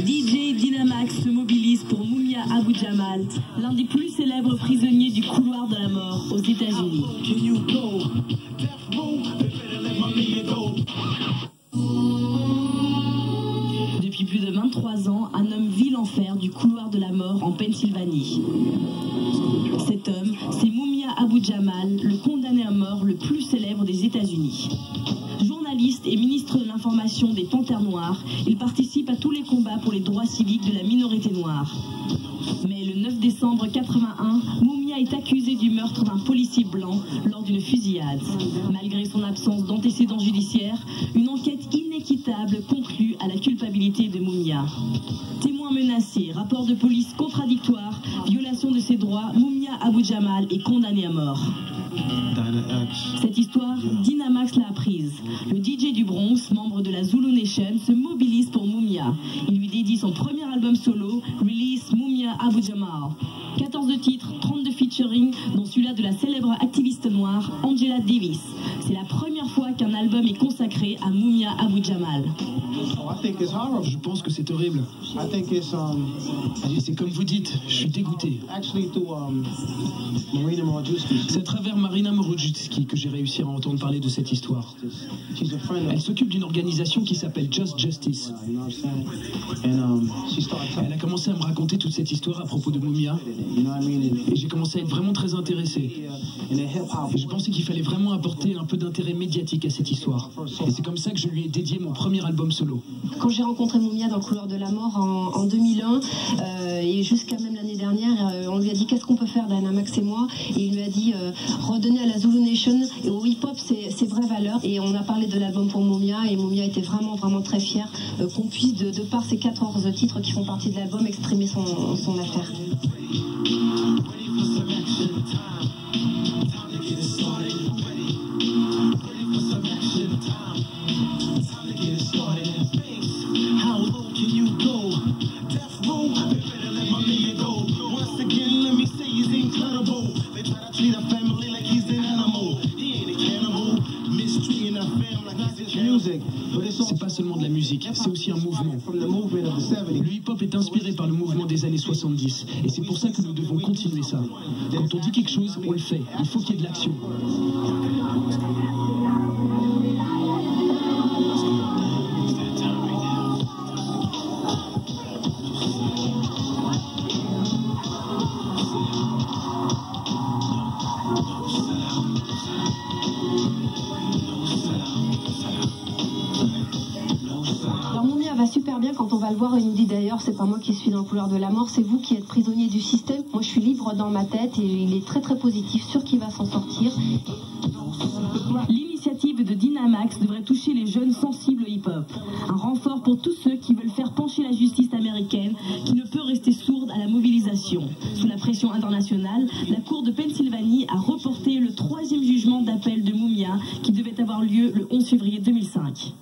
DJ Dynamax se mobilise pour Mumia Abu Jamal, l'un des plus célèbres prisonniers du couloir de la mort aux États-Unis. Depuis plus de 23 ans, un homme vit l'enfer du couloir de la mort en Pennsylvanie. Cet homme, c'est Mumia Abu Jamal, le condamné à mort le plus célèbre des États-Unis. Journaliste et ministre de l'information des Panthères Noires, il participe à tous les combats pour les droits civiques de la minorité noire. Mais le 9 décembre 81, Mumia est accusé du meurtre d'un policier blanc lors d'une fusillade. Malgré son absence d'antécédents judiciaires, une enquête inéquitable conclut à la culpabilité de Mumia. Témoin menacé, rapport de police contradictoire, violation de ses droits, Mumia Abu Jamal est condamné à mort. Cette histoire, Dynamax l'a apprise. Le DJ du Bronx, membre de la Zulu Nation, se mobilise pour Mumia. Il lui dédie son premier album solo, Release Mumia Abu Jamal. 14 titres, 32 featuring, dont celui-là de la célèbre activiste noire Angela Davis. C'est la première fois qu'un album est consacré à Mumia Abu Jamal. Je pense que c'est horrible. C'est comme vous dites, je suis dégoûté. C'est à travers Marina Morojewski que j'ai réussi à entendre parler de cette histoire. Elle s'occupe d'une organisation qui s'appelle Just Justice. Elle a commencé à me raconter toute cette histoire à propos de Mumia. Et j'ai commencé à être vraiment très intéressé. Et je pensais qu'il fallait vraiment apporter un peu d'intérêt médiatique à cette histoire. Et c'est comme ça que je lui ai dédié mon premier album solo. Quand j'ai rencontré Mumia dans le couloir de la mort en 2001, et jusqu'à même l'année dernière, on lui a dit qu'est-ce qu'on peut faire, Dynamax et moi, et il lui a dit redonner à la Zulu Nation et au hip-hop ses vraies valeurs. Et on a parlé de l'album pour Mumia, et Mumia était vraiment très fier qu'on puisse, de par ces 14 titres qui font partie de l'album, exprimer son affaire. C'est pas seulement de la musique, c'est aussi un mouvement. Le hip-hop est inspiré par le mouvement des années 70, et c'est pour ça que nous devons continuer ça. Quand on dit quelque chose, on le fait. Il faut qu'il y ait de l'action. Va super bien quand on va le voir, il nous dit d'ailleurs c'est pas moi qui suis dans le couloir de la mort, c'est vous qui êtes prisonnier du système. Moi je suis libre dans ma tête et il est très positif, sûr qu'il va s'en sortir. L'initiative de Dynamax devrait toucher les jeunes sensibles au hip-hop. Un renfort pour tous ceux qui veulent faire pencher la justice américaine, qui ne peut rester sourde à la mobilisation. Sous la pression internationale, la Cour de Pennsylvanie a reporté le 3e jugement d'appel de Mumia qui devait avoir lieu le 11 février 2005.